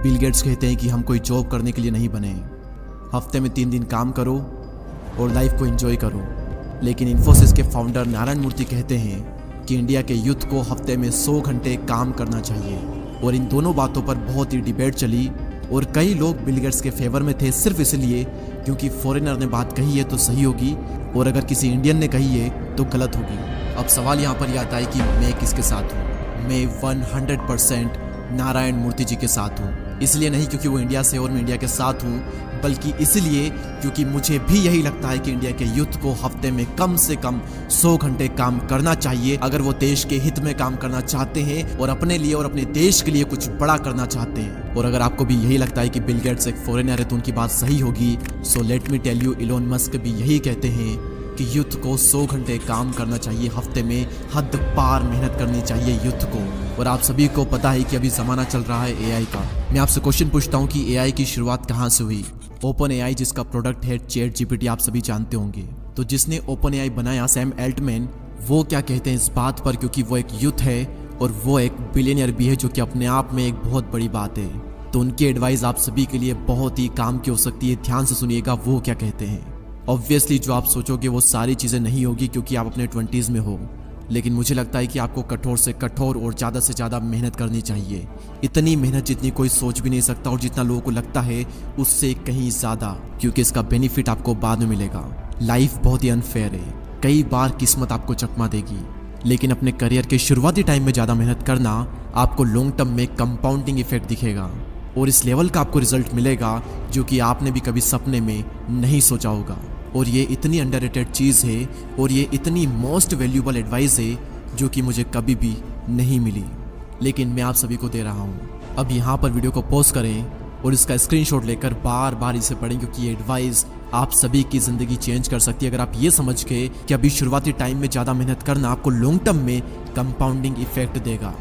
Bill Gates कहते हैं कि हम कोई जॉब करने के लिए नहीं बने, हफ्ते में 3 दिन काम करो और लाइफ को एंजॉय करो। लेकिन इन्फोसिस के फाउंडर नारायण मूर्ति कहते हैं कि इंडिया के यूथ को हफ्ते में 100 घंटे काम करना चाहिए। और इन दोनों बातों पर बहुत ही डिबेट चली और कई लोग बिल गेट्स के फेवर में थे सिर्फ इसलिए क्योंकि फॉरेनर ने बात कही है तो सही होगी और अगर किसी इंडियन ने कही है तो गलत होगी। अब सवाल यहाँ पर यह आता है कि मैं किसके साथ हूँ। मैं 100% नारायण मूर्ति जी के साथ हूँ। इसलिए नहीं क्योंकि वो इंडिया से और मैं इंडिया के साथ हूँ, बल्कि इसलिए क्योंकि मुझे भी यही लगता है कि इंडिया के यूथ को हफ्ते में कम से कम 100 घंटे काम करना चाहिए अगर वो देश के हित में काम करना चाहते हैं और अपने लिए और अपने देश के लिए कुछ बड़ा करना चाहते हैं। और अगर आपको भी यही लगता है कि बिल गेट्स एक फॉरेनर है तो उनकी बात सही होगी, so let me tell you, Elon Musk भी यही कहते हैं कि यूथ को 100 घंटे काम करना चाहिए, हफ्ते में हद पार मेहनत करनी चाहिए यूथ को। और आप सभी को पता है कि अभी ज़माना चल रहा है एआई का। मैं आपसे क्वेश्चन पूछता हूँ कि एआई की शुरुआत कहाँ से हुई। ओपन एआई जिसका प्रोडक्ट है चैट जीपीटी, आप सभी जानते होंगे। तो जिसने ओपन एआई बनाया सैम एल्टमैन, वो क्या कहते हैं इस बात पर, क्योंकि वो एक यूथ है और वो एक बिलियनियर भी है, जो कि अपने आप में एक बहुत बड़ी बात है। तो उनकी एडवाइस आप सभी के लिए बहुत ही काम की हो सकती है। ध्यान से सुनिएगा वो क्या कहते हैं। ऑब्वियसली जो आप सोचोगे वो सारी चीज़ें नहीं होगी क्योंकि आप अपने 20s में हो, लेकिन मुझे लगता है कि आपको कठोर से कठोर और ज़्यादा से ज़्यादा मेहनत करनी चाहिए। इतनी मेहनत जितनी कोई सोच भी नहीं सकता और जितना लोगों को लगता है उससे कहीं ज़्यादा, क्योंकि इसका बेनिफिट आपको बाद में मिलेगा। लाइफ बहुत ही अनफेयर है, कई बार किस्मत आपको चकमा देगी, लेकिन अपने करियर के शुरुआती टाइम में ज़्यादा मेहनत करना आपको लॉन्ग टर्म में कंपाउंडिंग इफेक्ट दिखेगा और इस लेवल का आपको रिजल्ट मिलेगा जो कि आपने भी कभी सपने में नहीं सोचा होगा। और ये इतनी अंडररेटेड चीज़ है और ये इतनी मोस्ट वैल्यूबल एडवाइस है जो कि मुझे कभी भी नहीं मिली, लेकिन मैं आप सभी को दे रहा हूँ। अब यहाँ पर वीडियो को पॉज करें और इसका स्क्रीनशॉट लेकर बार बार इसे पढ़ें, क्योंकि ये एडवाइस आप सभी की ज़िंदगी चेंज कर सकती है अगर आप ये समझ के कि अभी शुरुआती टाइम में ज़्यादा मेहनत करना आपको लॉन्ग टर्म में कंपाउंडिंग इफेक्ट देगा।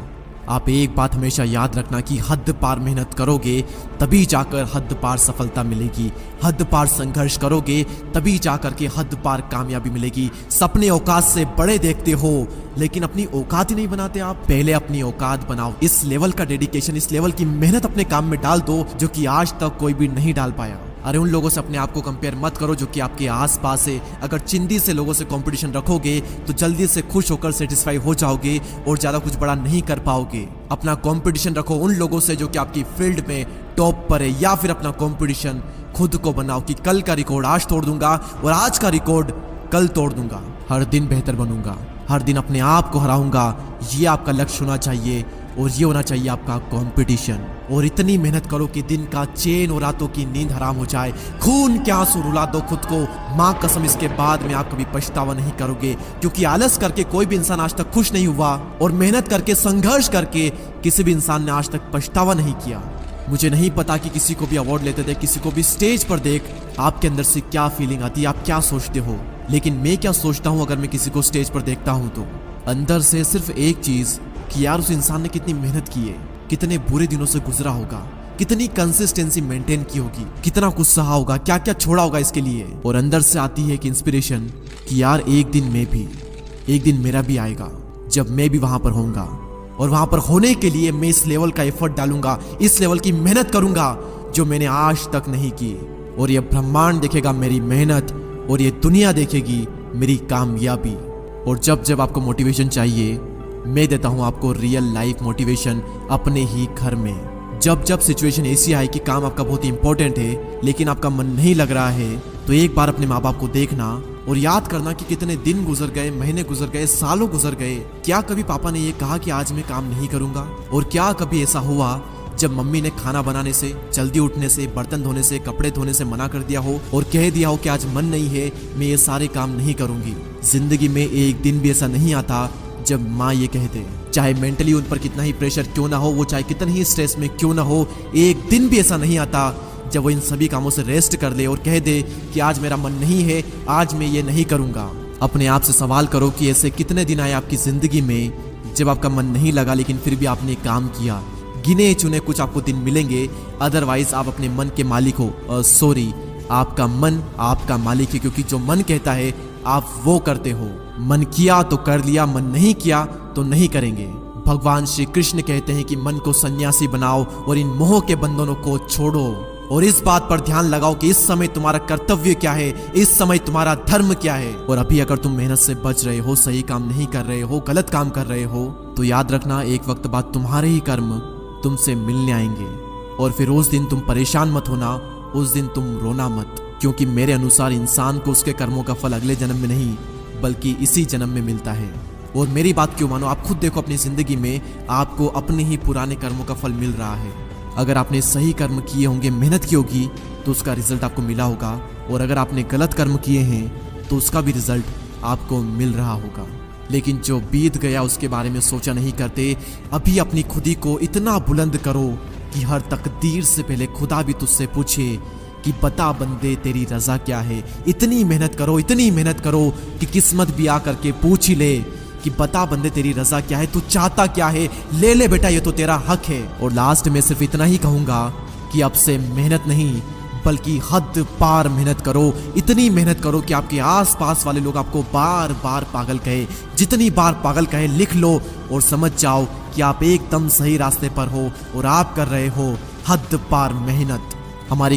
आप एक बात हमेशा याद रखना कि हद पार मेहनत करोगे तभी जाकर हद पार सफलता मिलेगी, हद पार संघर्ष करोगे तभी जाकर के हद पार कामयाबी मिलेगी। सपने औकात से बड़े देखते हो लेकिन अपनी औकात ही नहीं बनाते आप। पहले अपनी औकात बनाओ। इस लेवल का डेडिकेशन, इस लेवल की मेहनत अपने काम में डाल दो जो कि आज तक कोई भी नहीं डाल पाया। अरे उन लोगों से अपने आप को कंपेयर मत करो जो कि आपके आसपास है। अगर चिंदी से लोगों से कंपटीशन रखोगे तो जल्दी से खुश होकर सेटिस्फाई हो जाओगे और ज़्यादा कुछ बड़ा नहीं कर पाओगे। अपना कंपटीशन रखो उन लोगों से जो कि आपकी फील्ड में टॉप पर है, या फिर अपना कंपटीशन खुद को बनाओ कि कल का रिकॉर्ड आज तोड़ दूंगा और आज का रिकॉर्ड कल तोड़ दूंगा। हर दिन बेहतर बनूंगा, हर दिन अपने आप को हराऊंगा। ये आपका लक्ष्य होना चाहिए और ये होना चाहिए आपका कंपटीशन। और इतनी मेहनत करो कि दिन का चैन और रातों की नींद हराम हो जाए। खून के आंसू रुला दो खुद को, माँ कसम इसके बाद में आप कभी पछतावा नहीं करोगे, क्योंकि आलस करके कोई भी इंसान आज तक खुश नहीं हुआ और मेहनत करके, संघर्ष करके किसी भी इंसान ने आज तक पछतावा नहीं किया। मुझे नहीं पता कि किसी को भी अवार्ड लेते थे, किसी को भी स्टेज पर देख आपके अंदर से क्या फीलिंग आती है, आप क्या सोचते हो, लेकिन मैं क्या सोचता हूँ अगर मैं किसी को स्टेज पर देखता हूँ तो अंदर से सिर्फ एक चीज कि यार उस इंसान ने कितनी मेहनत की है, कितने बुरे दिनों से गुजरा होगा, कितनी कंसिस्टेंसी मेंटेन की होगी, कितना कुछ सहा होगा, क्या क्या छोड़ा होगा इसके लिए। और अंदर से आती है कि इंस्पिरेशन कि यार एक दिन मेरा भी आएगा जब मैं भी वहां पर होऊंगा और वहां पर होने के लिए मैं इस लेवल का एफर्ट डालूंगा, इस लेवल की मेहनत करूंगा जो मैंने आज तक नहीं की। और ये ब्रह्मांड देखेगा मेरी मेहनत और ये दुनिया देखेगी मेरी कामयाबी। और जब जब आपको मोटिवेशन चाहिए मैं देता हूं आपको रियल लाइफ मोटिवेशन अपने ही घर में। जब जब सिचुएशन ऐसी आए कि काम आपका बहुत ही इंपॉर्टेंट है लेकिन आपका मन नहीं लग रहा है, तो एक बार अपने माँ बाप को देखना और याद करना कि कितने दिन गुजर गए, महीने गुजर गए, सालों गुजर गए। क्या कभी पापा ने ये कहा कि आज मैं काम नहीं करूंगा? और क्या कभी ऐसा हुआ जब मम्मी ने खाना बनाने से, जल्दी उठने से, बर्तन धोने से, कपड़े धोने से मना कर दिया हो और कह दिया हो कि आज मन नहीं है, मैं ये सारे काम नहीं करूंगी? जिंदगी में एक दिन भी ऐसा नहीं आता जब माँ ये कह दे, चाहे मेंटली उन पर कितना ही प्रेशर क्यों ना हो, वो चाहे कितने ही स्ट्रेस में क्यों ना हो, एक दिन भी ऐसा नहीं आता जब वो इन सभी कामों से रेस्ट कर ले और कह दे कि आज मेरा मन नहीं है, आज मैं ये नहीं करूंगा। अपने आप से सवाल करो कि ऐसे कितने दिन आए आपकी जिंदगी में जब आपका मन नहीं लगा लेकिन फिर भी आपने काम किया। गिने चुने कुछ आपको दिन मिलेंगे, अदरवाइज आप अपने मन के मालिक हो। सॉरी, आपका मन आपका मालिक है, क्योंकि जो मन कहता है आप वो करते हो। मन किया तो कर लिया, मन नहीं किया तो नहीं करेंगे। भगवान श्री कृष्ण कहते हैं कि मन को सन्यासी बनाओ और इन मोह के बंधनों को छोड़ो और इस बात पर ध्यान लगाओ कि इस समय तुम्हारा कर्तव्य क्या है, इस समय तुम्हारा धर्म क्या है। और अभी अगर तुम मेहनत से बच रहे हो, सही काम नहीं कर रहे हो, गलत काम कर रहे हो, तो याद रखना एक वक्त बाद तुम्हारे ही कर्म तुमसे मिलने आएंगे और फिर उस दिन तुम परेशान मत होना, उस दिन तुम रोना मत, क्योंकि मेरे अनुसार इंसान को उसके कर्मों का फल अगले जन्म में नहीं बल्कि इसी जन्म में मिलता है। और मेरी बात क्यों मानो, आप खुद देखो अपनी जिंदगी में आपको अपने ही पुराने कर्मों का फल मिल रहा है। अगर आपने सही कर्म किए होंगे, मेहनत की होगी, तो उसका रिजल्ट आपको मिला होगा और अगर आपने गलत कर्म किए हैं तो उसका भी रिजल्ट आपको मिल रहा होगा। लेकिन जो बीत गया उसके बारे में सोचा नहीं करते। अभी अपनी खुदी को इतना बुलंद करो कि हर तकदीर से पहले खुदा भी तुझसे पूछे कि बता बंदे तेरी रजा क्या है। इतनी मेहनत करो कि किस्मत भी आकर के पूछ ही ले कि बता बंदे तेरी रजा क्या है, तू चाहता क्या है, ले ले बेटा, ये तो तेरा हक है। और लास्ट में सिर्फ इतना ही कहूंगा कि अब से मेहनत नहीं बल्कि हद पार मेहनत करो। इतनी मेहनत करो कि आपके आसपास वाले लोग आपको बार बार पागल कहे। जितनी बार पागल कहे लिख लो और समझ जाओ कि आप एकदम सही रास्ते पर हो और आप कर रहे हो हद पार मेहनत। हमारी